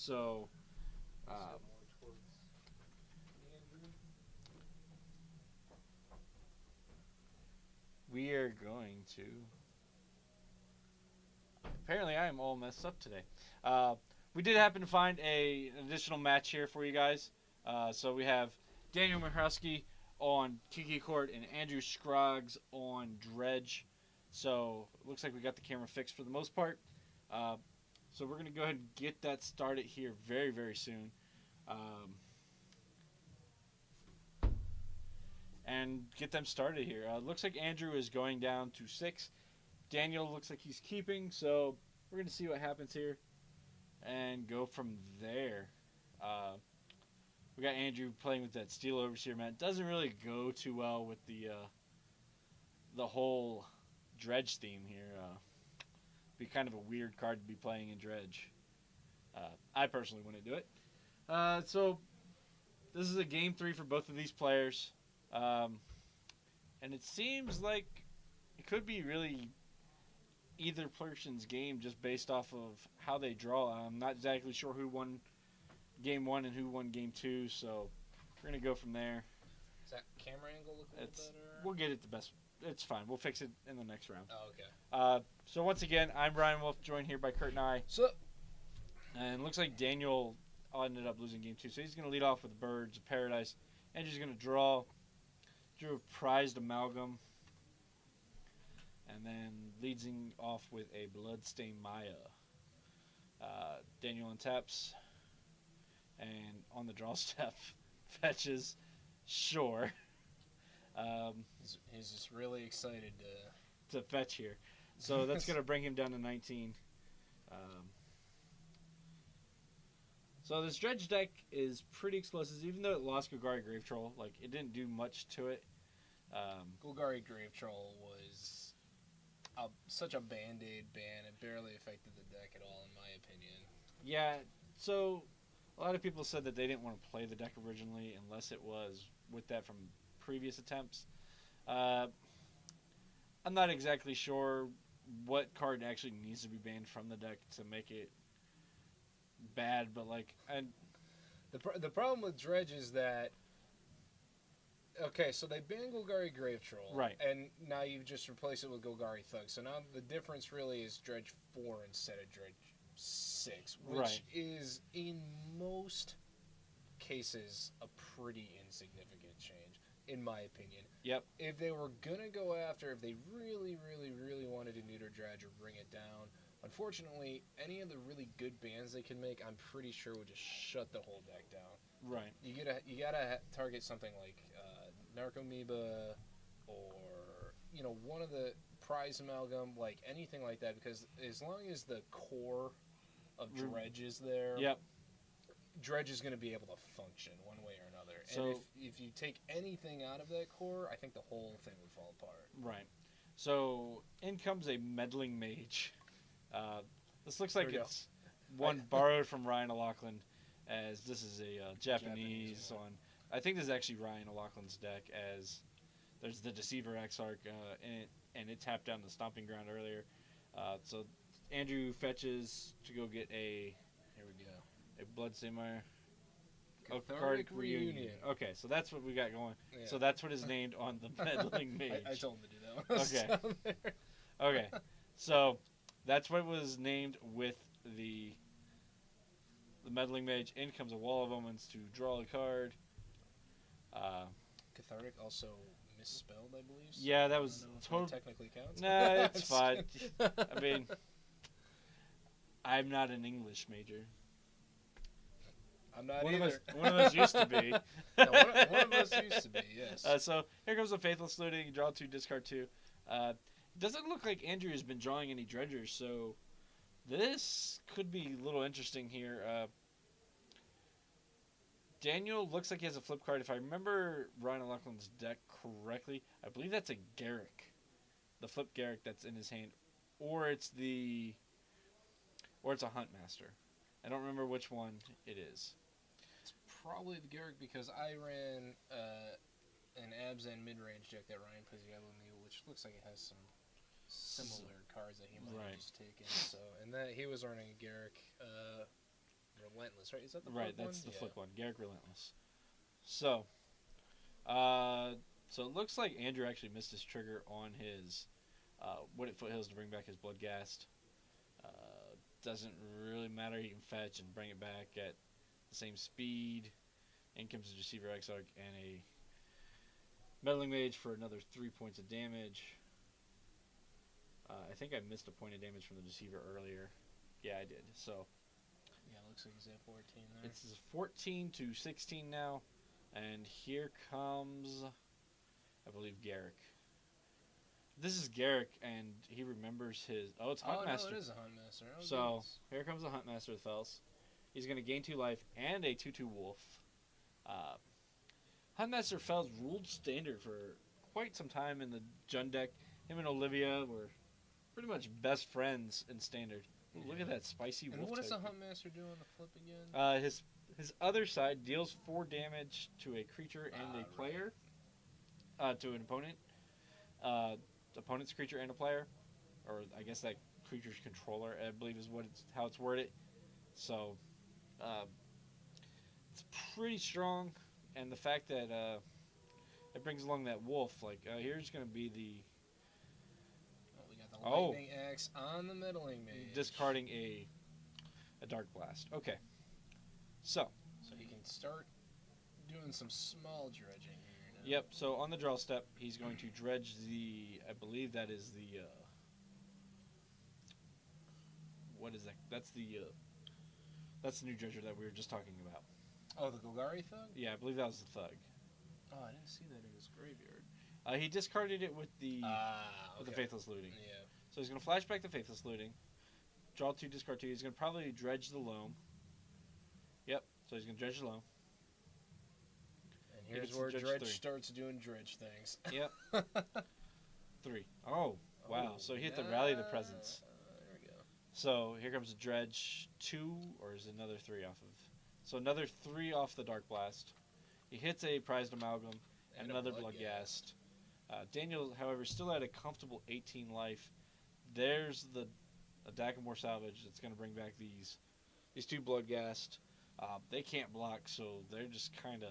So, More towards Andrew. we are going to. Apparently, I am all messed up today. We did happen to find an additional match here for you guys. So we have Daniel Mohorski on Kiki, Chord and Andrew Scroggs on Dredge. So it looks like we got the camera fixed for the most part. So we're going to go ahead and get that started here very, very soon. And get them started here. Looks like Andrew is going down to 6. Daniel looks like he's keeping, so we're going to see what happens here and go from there. We got Andrew playing with that Steel Overseer, man. It doesn't really go too well with the whole Dredge theme here. Be kind of a weird card to be playing in Dredge. I personally wouldn't do it. So this is a game 3 for both of these players. And it seems like it could be really either person's game just based off of how they draw. I'm not exactly sure who won game 1 and who won game 2, so we're going to go from there. Does that camera angle look a little better? We'll get it the best. It's fine. We'll fix it in the next round. Oh, okay. So once again, I'm Brian Wolf, joined here by Kurt and I. So, And it looks like Daniel ended up losing game 2, so he's going to lead off with Birds of Paradise. Andrew's going to drew a Prized Amalgam. And then leading off with a Bloodstained Maya. Daniel untaps. And on the draw step, fetches Shore. he's just really excited to fetch here. So that's going to bring him down to 19. So this Dredge deck is pretty explosive, even though it lost Golgari Grave Troll. Like, it didn't do much to it. Golgari Grave Troll was such a band-aid ban. It barely affected the deck at all, in my opinion. Yeah, so a lot of people said that they didn't want to play the deck originally unless it was with that from previous attempts. I'm not exactly sure what card actually needs to be banned from the deck to make it bad, but the problem with Dredge is that so they banned Golgari Grave Troll, right? And now you just replace it with Golgari Thug. So now the difference really is Dredge 4 instead of Dredge 6, which is in most cases a pretty insignificant change, in my opinion. Yep. If they were gonna go after, if they really, really, really wanted to neuter Dredge or bring it down, unfortunately, any of the really good bans they can make, I'm pretty sure would just shut the whole deck down. Right. You gotta target something like Narcomoeba or one of the Prize Amalgam, like anything like that, because as long as the core of Dredge is there, yep, Dredge is going to be able to function one way or another. So, and if you take anything out of that core, I think the whole thing would fall apart. Right. So in comes a Meddling Mage. This looks like it's one borrowed from Ryan O'Loughlin, as this is a Japanese one. I think this is actually Ryan O'Loughlin's deck, as there's the Deceiver Exarch in it, and it tapped down the Stomping Ground earlier. So Andrew fetches to go get a Bloodstained Mire. Cathartic Reunion. Okay, so that's what we got going. Yeah. So that's what is named on the Meddling Mage. I told him to do that one. Okay. Okay. So that's what was named with the Meddling Mage. In comes a Wall of Omens to draw a card. Cathartic also misspelled, I believe. So Yeah, that was totally technically counts. Nah, it's fine. I mean, I'm not an English major. I'm not One either. One of us used to be. No, one of us used to be, yes. So here comes the Faithless Looting. Draw 2, discard 2. Doesn't look like Andrew has been drawing any dredgers, so this could be a little interesting here. Daniel looks like he has a flip card. If I remember Ryan O'Loughlin's deck correctly, I believe that's a Garrick. The flip Garrick that's in his hand. Or it's a Huntmaster. I don't remember which one it is. It's probably the Garrick, because I ran an abs and mid-range deck that Ryan plays together with me, which looks like it has some similar cards that he might have just taken. So, and that he was running a Garrick Relentless, right? Is that the flip Right, one? that's the flip one. Garrick Relentless. So, so it looks like Andrew actually missed his trigger on his Wooded Foothills to bring back his Bloodghast. Doesn't really matter. He can fetch and bring it back at the same speed. In comes the Deceiver Exarch and a Meddling Mage for another 3 points of damage. I think I missed a point of damage from the Deceiver earlier. Yeah, I did. So Yeah, it looks like he's at 14 there. it's 14 to 16 now. And here comes, I believe, Garrick. This is Garrick, and he remembers his... Oh, it's Huntmaster. No, it is a Huntmaster. Oh, So, goodness. here comes the Huntmaster of the Fells. He's going to gain 2 life and a 2/2 wolf. Huntmaster Fells ruled Standard for quite some time in the Jund deck. Him and Olivia were pretty much best friends in Standard. Ooh, look at that spicy wolf. And what does the type. Huntmaster do on the flip again? His other side deals 4 damage to a creature and a player. To an opponent. Opponent's creature and a player. Or I guess that creature's controller, I believe is how it's worded. So, it's pretty strong. And the fact that it brings along that wolf, like, here's going to be the... We got the Lightning Axe on the Meddling Mage. Discarding a Dark Blast. Okay. So he can start doing some small dredging here now. Yep, so on the draw step, he's going to dredge I believe that is the... what is that? That's the new dredger that we were just talking about. Oh, the Golgari Thug? Yeah, I believe that was the Thug. Oh, I didn't see that in his graveyard. He discarded it with the Okay. Faithless Looting. Yeah. So he's going to flashback the Faithless Looting, draw 2, discard 2. He's going to probably dredge the Loam. Yep, so he's going to dredge the Loam. And here's where Dredge starts doing Dredge things. Yep. 3. Oh, wow. So he hit the Rally the Presence. There we go. So here comes a Dredge 2, or is it another 3 off of... So another 3 off the Dark Blast. He hits a Prized Amalgam and another Bloodghast. Daniel, however, still at a comfortable 18 life. There's the Dakamore Salvage that's going to bring back these 2 Bloodghast. They can't block, so they're just kind of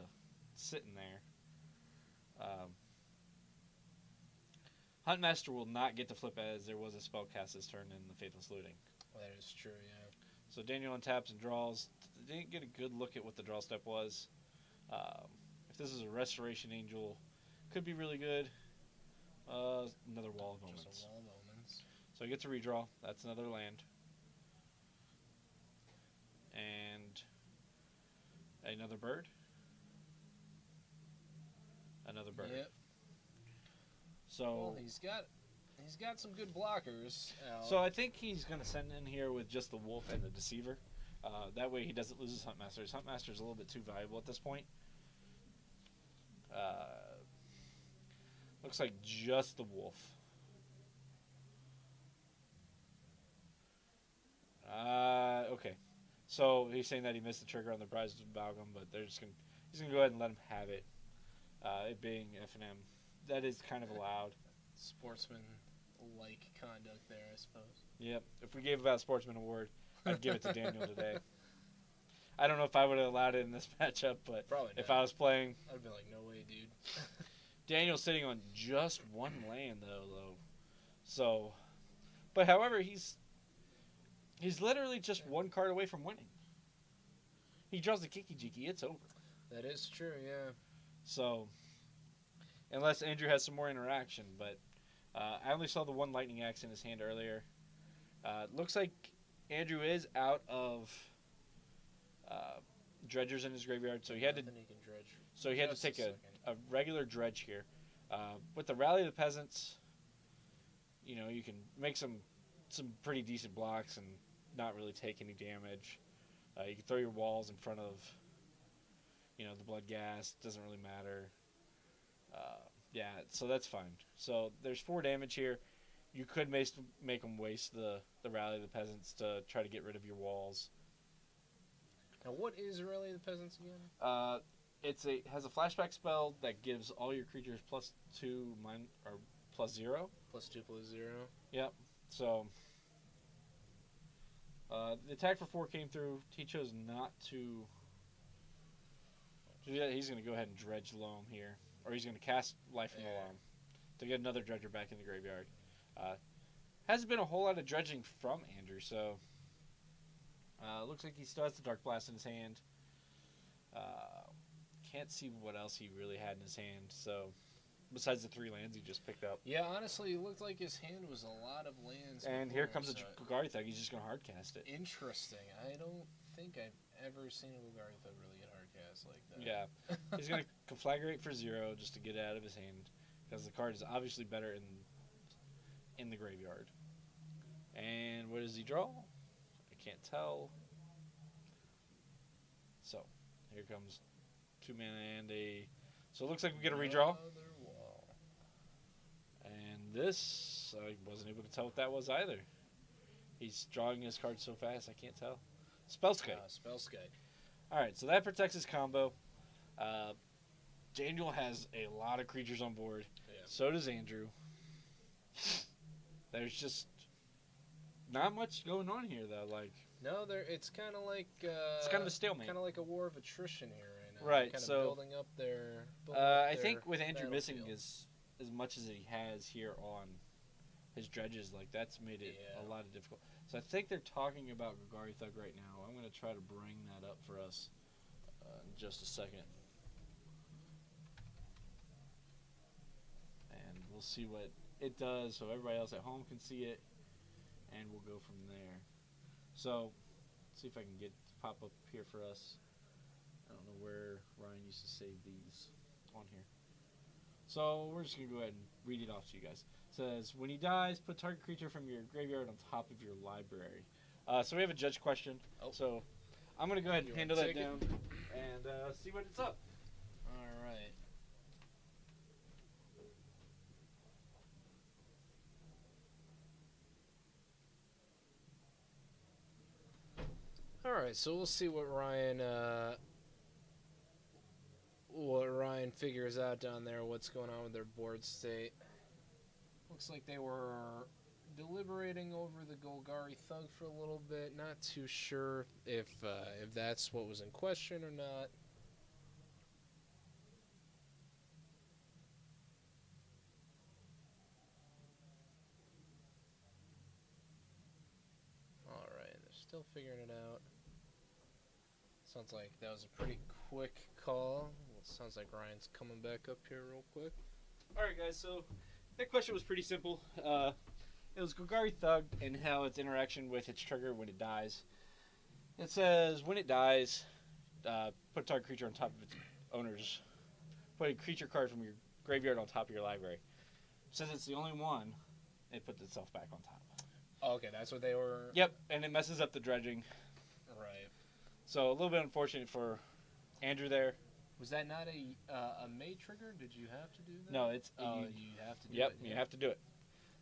sitting there. Huntmaster will not get to flip as there was a spell cast this turn in the Faithless Looting. That is true, yeah. So Daniel untaps and draws. Didn't get a good look at what the draw step was. If this is a Restoration Angel, could be really good. Another Wall of Omens. Just a Wall of Omens. So he gets a redraw. That's another land. And another bird. Another bird. Yep. So well, he's got some good blockers out. So I think he's going to send in here with just the Wolf and the Deceiver. That way he doesn't lose his Huntmaster. His Huntmaster is a little bit too valuable at this point. Looks like just the Wolf. Okay. So he's saying that he missed the trigger on the Prized Amalgam, but he's gonna go ahead and let him have it. It being F&M, that is kind of allowed. Sportsman-like conduct there, I suppose. Yep. If we gave about Sportsman Award, I'd give it to Daniel today. I don't know if I would have allowed it in this matchup, but probably if not. I was playing, I'd be like, no way, dude. Daniel's sitting on just 1 land though. So, but however, he's literally just 1 card away from winning. He draws the Kiki Jiki, it's over. That is true, yeah. So, unless Andrew has some more interaction, but I only saw the 1 Lightning Axe in his hand earlier. Looks like Andrew is out of dredgers in his graveyard, so he had to. Nothing he can dredge. So he had to take a regular dredge here. With the Rally of the Peasants, you know, you can make some pretty decent blocks and not really take any damage. You can throw your walls in front of, you know, the Bloodghast. Doesn't really matter. Yeah, so that's fine. So there's 4 damage here. You could make them waste the Rally of the Peasants to try to get rid of your walls. Now, what is Rally of the Peasants again? It has a flashback spell that gives all your creatures +2 or +0. +2/+0. Yep. So The attack for 4 came through. He chose not to. He's going to go ahead and dredge Loam here. Or he's going to cast Life from the Loam to get another dredger back in the graveyard. Hasn't been a whole lot of dredging from Andrew, so looks like he still has the Dark Blast in his hand. Can't see what else he really had in his hand, so besides the 3 lands he just picked up. Yeah, honestly, it looked like his hand was a lot of lands. And here comes a Golgari Thug. He's just going to hardcast it. Interesting. I don't think I've ever seen a Golgari Thug really get hardcast like that. Yeah. He's going to Conflagrate for 0 just to get it out of his hand, because the card is obviously better in the graveyard. And what does he draw? I can't tell. So, here comes 2 mana and a... So it looks like we get a redraw. And this, I wasn't able to tell what that was either. He's drawing his card so fast, I can't tell. Spellskite. Spellskite. Alright, so that protects his combo. Daniel has a lot of creatures on board. Yeah. So does Andrew. There's just not much going on here, though. No, it's kind of like... it's kind of a stalemate. Kind of like a war of attrition here right now. Right, kind so... of building up their... I think with Andrew missing as much as he has here on his dredges, that's made it a lot of difficult. So I think they're talking about Golgari Thug right now. I'm going to try to bring that up for us in just a second. And we'll see what it does so everybody else at home can see it. And we'll go from there. So, see if I can get it to pop up here for us. I don't know where Ryan used to save these on here. So, we're just going to go ahead and read it off to you guys. It says, when he dies, put target creature from your graveyard on top of your library. So we have a judge question. Oh. So, I'm going to go ahead and handle that down and see what it's up. All right. All right, so we'll see what Ryan figures out down there. What's going on with their board state? Looks like they were deliberating over the Golgari Thug for a little bit. Not too sure if that's what was in question or not. All right, they're still figuring it out. Sounds like that was a pretty quick call. It sounds like Ryan's coming back up here real quick. Alright guys, so that question was pretty simple. It was Golgari Thug and how its interaction with its trigger when it dies. It says, when it dies, put a target creature on top of its owner's. Put a creature card from your graveyard on top of your library. Since it's the only one, it puts itself back on top. Oh, okay, that's what they were... Yep, and it messes up the dredging. Right. So a little bit unfortunate for Andrew there. Was that not a May trigger? Did you have to do that? No, it's... you have to do it. Yep, you have to do it.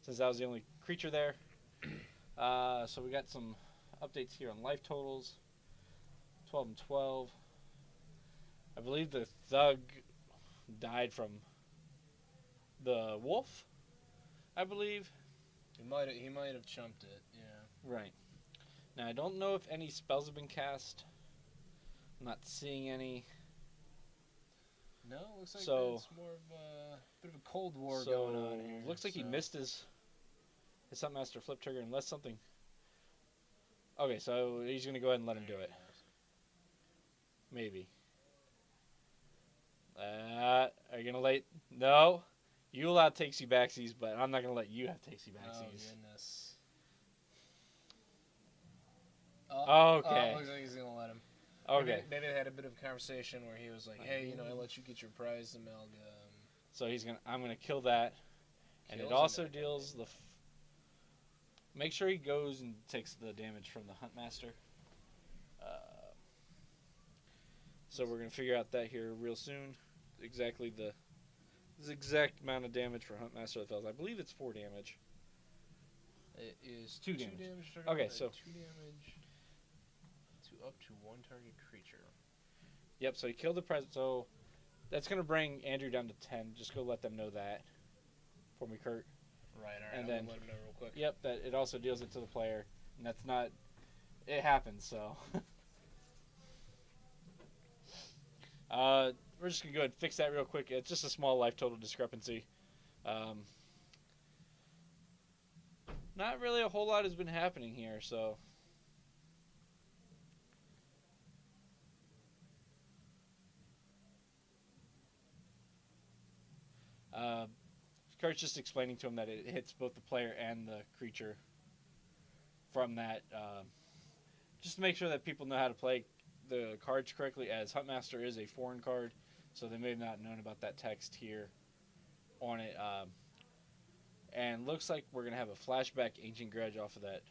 Since that was the only creature there. So we got some updates here on life totals. 12 and 12. I believe the Thug died from the wolf, I believe. He might have chumped it, yeah. Right. Now, I don't know if any spells have been cast. I'm not seeing any. No, it looks like it's more of a bit of a Cold War going on here. Looks like he missed his Sunmaster flip trigger unless something... Okay, so he's going to go ahead and let him do it. Maybe. Are you going to let... No. You allow takesy-backsies, but I'm not going to let you have takesy-backsies. Oh, goodness. Okay. Looks like he's going to let him. Okay. Maybe they had a bit of a conversation where he was like, hey, I let you get your prized amalgam. So I'm going to kill that. And it also deals the... Make sure he goes and takes the damage from the Huntmaster. So we're going to figure out that here real soon. Exactly the exact amount of damage for Huntmaster that fails. I believe it's 4 damage. It is 2 damage. Okay, so 2 damage to up to 1 target creature. Yep, so he killed the president. So that's going to bring Andrew down to 10. Just go let them know that for me, Kurt. Right, all right. And then let him know real quick. Yep, that it also deals it to the player. And that's not... it happens, so. We're just going to go ahead and fix that real quick. It's just a small life total discrepancy. Not really a whole lot has been happening here, so. Kurt's just explaining to him that it hits both the player and the creature from that. Just to make sure that people know how to play the cards correctly, as Huntmaster is a foreign card, so they may have not known about that text here on it. And looks like we're going to have a flashback Ancient Dredge off of that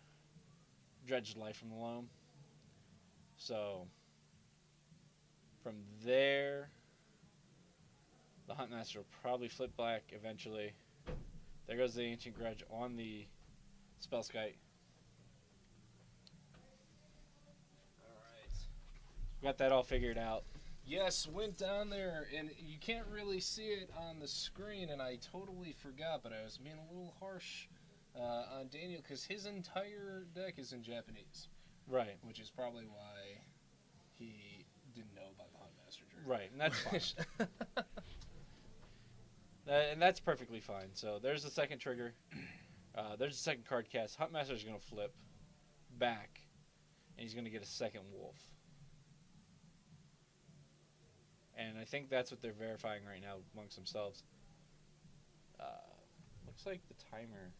Dredge Life from the Loam. So, from there, the Huntmaster will probably flip black eventually. There goes the Ancient Dredge on the Spellskite. Alright. Got that all figured out. Yes, went down there, and you can't really see it on the screen, and I totally forgot, but I was being a little harsh on Daniel, because his entire deck is in Japanese. Right. Which is probably why he didn't know about the Huntmaster trigger. Right, and that's fine. And that's perfectly fine. So there's the second trigger. There's the second card cast. Huntmaster's going to flip back, and he's going to get a second wolf. And I think that's what they're verifying right now amongst themselves. Looks like the timer.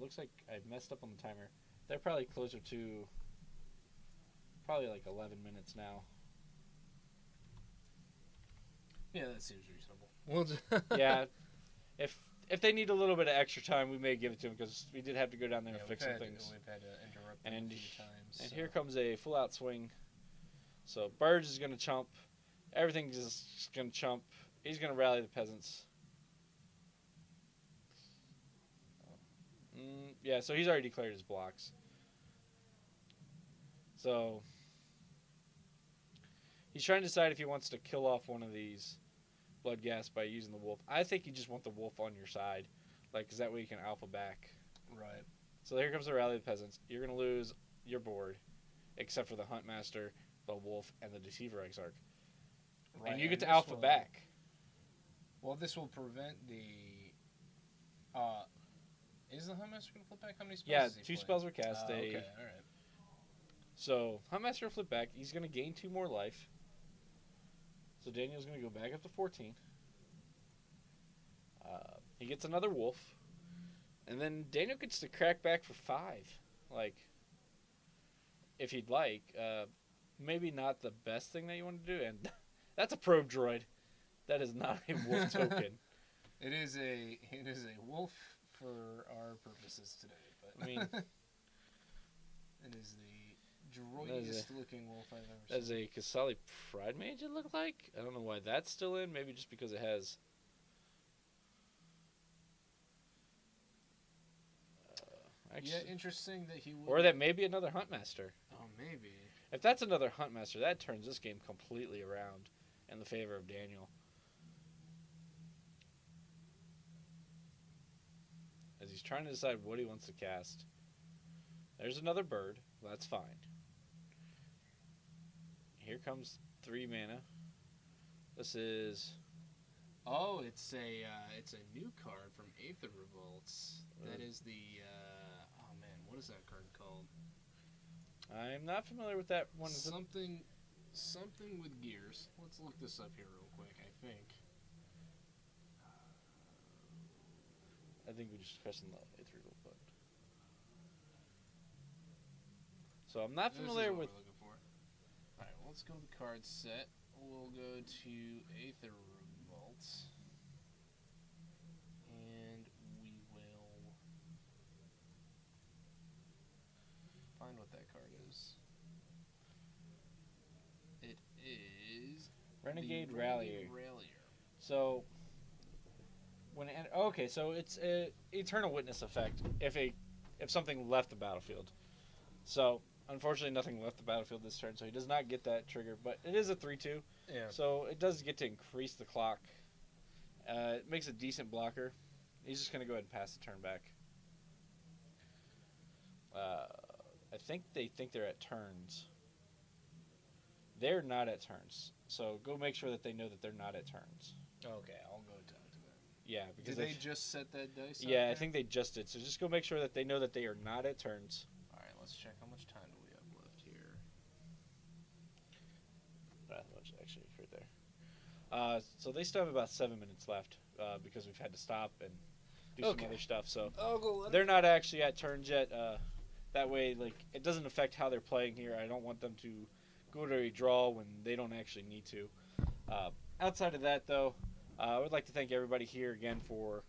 Looks like I messed up on the timer. They're probably closer to probably like 11 minutes now. Yeah, that seems reasonable. We'll just Yeah, if they need a little bit of extra time, we may give it to them, because we did have to go down there and fix some things. We've had to interrupt them a few times. And here comes a full-out swing. So Burge is going to chump. Everything's just going to chump. He's going to rally the peasants. Yeah, so he's already declared his blocks. So he's trying to decide if he wants to kill off one of these Bloodghast by using the wolf. I think you just want the wolf on your side, because that way you can alpha back. Right. So here comes the Rally of the Peasants. You're going to lose your board, except for the Huntmaster, the wolf, and the Deceiver Exarch. Right. And you get to alpha back. Well, this will prevent the... is the Huntmaster going to flip back? How many spells Yeah, does he 2 play? spells were cast. Okay, alright. So, Huntmaster will flip back. He's going to gain 2 more life. So Daniel's going to go back up to 14. He gets another wolf. And then Daniel gets to crack back for 5. If he'd like. Maybe not the best thing that you want to do. And that's a probe droid. That is not a wolf token. It is a wolf for our purposes today. But I mean, it is the droidiest looking wolf I've ever seen. That is a Kasali Pride Mage, it looked like. I don't know why that's still in. Maybe just because it has... yeah, interesting that he would... Or that may be another Huntmaster. Oh, maybe. If that's another Huntmaster, that turns this game completely around in the favor of Daniel. As he's trying to decide what he wants to cast. There's another bird. That's fine. Here comes 3 mana. This is... Oh, it's a new card from Aether Revolts. That is the... oh, man, what is that card called? I'm not familiar with that one. Something with gears. Let's look this up here real quick, I think. I think we just pressing the Aether Revolt button. So I'm not familiar with... We're looking for. Alright, well, let's go to the card set. We'll go to Aether Revolts. And we will find what that card is. It is Renegade Rallier. Rallier. So so it's a Eternal Witness effect if something left the battlefield. So unfortunately nothing left the battlefield this turn, so he does not get that trigger, but it is a 3/2. Yeah. So it does get to increase the clock. It makes a decent blocker. He's just going to go ahead and pass the turn back. I think they think they're at turns. They're not at turns. So go make sure that they know that they're not at turns. Okay, I'll go talk to them. Yeah, because Did they just set that dice? Yeah, out I think they just did. So just go make sure that they know that they are not at turns. All right, let's check how much time do we have left here. Not much, actually, right there. So they still have about 7 minutes left because we've had to stop and do some other stuff. So I'll go. they're not actually at turns yet. That way, like, it doesn't affect how they're playing here. I don't want them to go to a draw when they don't actually need to. Outside of that, though, I would like to thank everybody here again for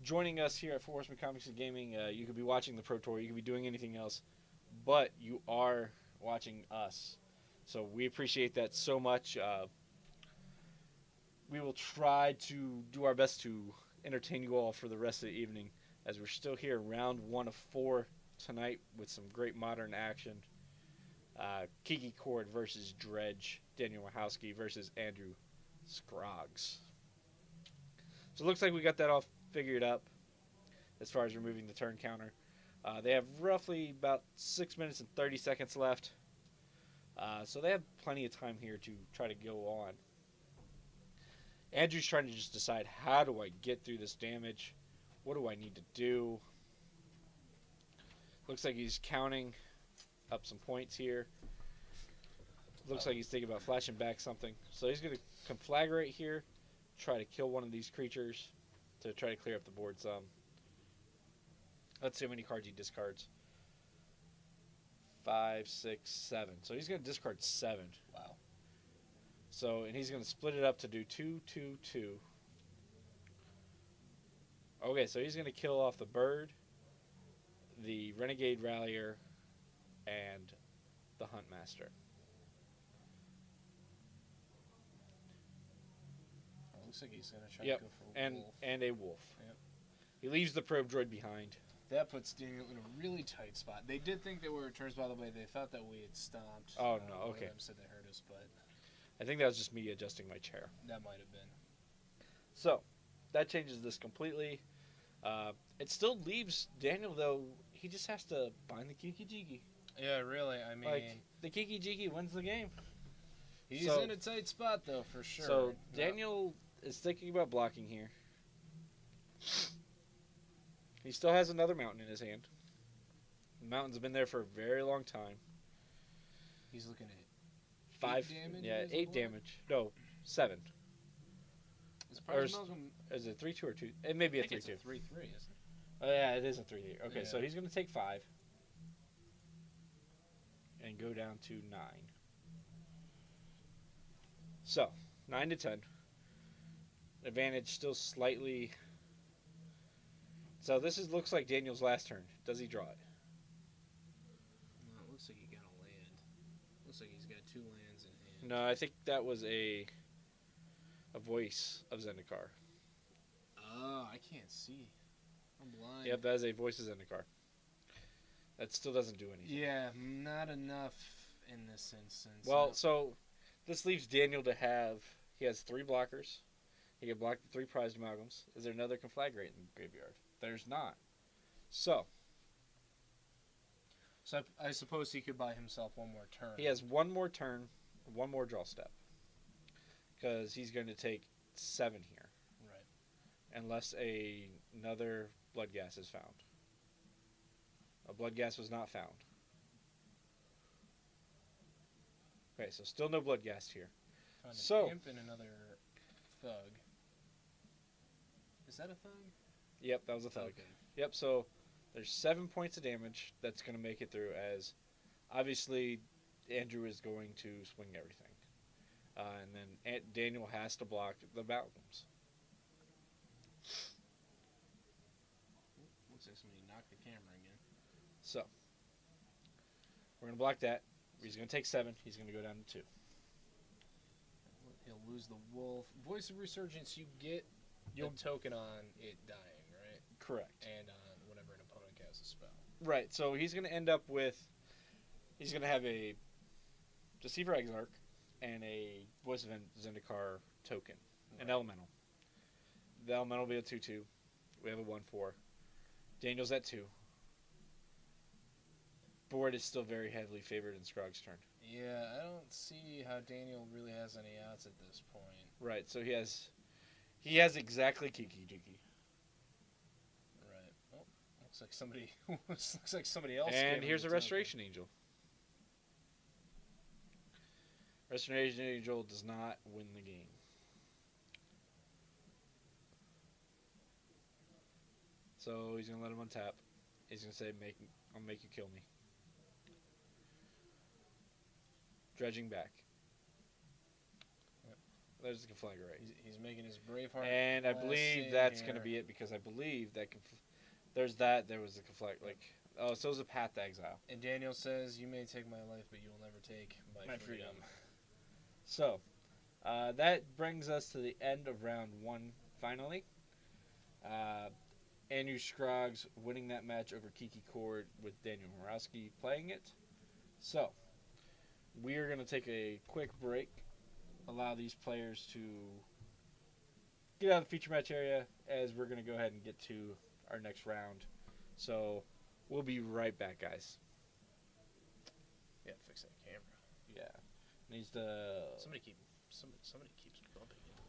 joining us here at Four Horsemen Comics and Gaming. You could be watching the Pro Tour, you could be doing anything else, but you are watching us. So we appreciate that so much. We will try to do our best to entertain you all for the rest of the evening, as we're still here, round 1 of 4 tonight with some great modern action. Kiki Chord versus Dredge, Daniel Mohorski versus Andrew Scroggs. So it looks like we got that all figured up as far as removing the turn counter. They have roughly about 6 minutes and 30 seconds left. So they have plenty of time here to try to go on. Andrew's trying to just decide, how do I get through this damage? What do I need to do? Looks like he's counting up some points here. Looks like he's thinking about flashing back something. So he's going to conflagrate here, try to kill one of these creatures to try to clear up the board some. Let's see how many cards he discards. 5, 6, 7. So he's going to discard 7. Wow. So, and he's going to split it up to do 2, 2, 2. Okay, so he's going to kill off the bird, the Renegade Rallier, and the Huntmaster. Looks like he's going to try to go for a wolf. And a wolf. Yep. He leaves the probe droid behind. That puts Daniel in a really tight spot. They did think they were returns, by the way. They thought that we had stomped. Oh, no, One okay. of them said they heard us, but I think that was just me adjusting my chair. that might have been. So, that changes this completely. It still leaves Daniel, though. He just has to bind the Kiki Jiki. Yeah, really. I mean, Like, the Kiki Jiki wins the game. he's so- in a tight spot, though, for sure. So, Daniel is thinking about blocking here. He still has another mountain in his hand. The mountain's been there for a very long time. He's looking at 5 damage. Yeah, as 8 well? damage. No, 7. It's probably Or is- Malcolm. Is it 3-2 or 2? It may be I a think 3-2. it's a 3-3, isn't it? Oh, yeah, it is a 3-2. Okay, so Yeah. he's going to take 5 and go down to 9. So, 9 to 10. Advantage still slightly. So this looks like Daniel's last turn. Does he draw it? No, it looks like he got a land. Looks like he's got 2 lands in hand. No, I think that was a voice of Zendikar. Oh, I can't see. I'm blind. Yep, that is a voice of Zendikar. That still doesn't do anything. Yeah, not enough in this instance. Well, so this leaves Daniel to have. He has 3 blockers. He can block the 3 prized amalgams. Is there another conflagrate in the graveyard? There's not. So I suppose he could buy himself one more turn. he has 1 more turn, 1 more draw step. Because he's going to take 7 here. Right. Unless another blood gas is found. A blood gas was not found. Okay, so still no blood gas here. Found an So- imp and another thug. Is that a thug? Yep, that was a thug. Okay. Yep, so there's 7 points of damage that's going to make it through, as obviously Andrew is going to swing everything. And then Daniel has to block the amalgams. Looks like somebody knocked the camera again. So we're going to block that. He's going to take 7. He's going to go down to 2. He'll lose the wolf. Voice of Resurgence, you get the token on it dying, right? Correct. And on whenever an opponent casts a spell. Right, so he's going to end up with... He's going to have a Deceiver Exarch and a Voice of Zendikar token. An Right. elemental. The elemental will be a 2-2. We have a 1-4. Daniel's at 2. board is still very heavily favored in Scroggs' turn. Yeah, I don't see how Daniel really has any outs at this point. Right, so he has exactly Kiki. Right. Oh, looks like somebody else. And gave here's a him the Restoration Angel. Restoration Angel does not win the game. So he's gonna let him untap. He's gonna say, "I'll make you kill me." Dredging back. Yep. There's the Conflagrate. He's making his Braveheart. And I believe that's going to here. be it because I believe that there's that. There was the Conflag. So it was a Path to Exile. And Daniel says, "You may take my life, but you will never take my freedom." So that brings us to the end of round 1 finally. Andrew Scroggs winning that match over Kiki Chord with Daniel Mohorski playing it. So we are going to take a quick break, allow these players to get out of the feature match area as we're going to go ahead and get to our next round. So we'll be right back, guys. Yeah, fix that camera. Yeah. Needs to... Somebody keeps bumping into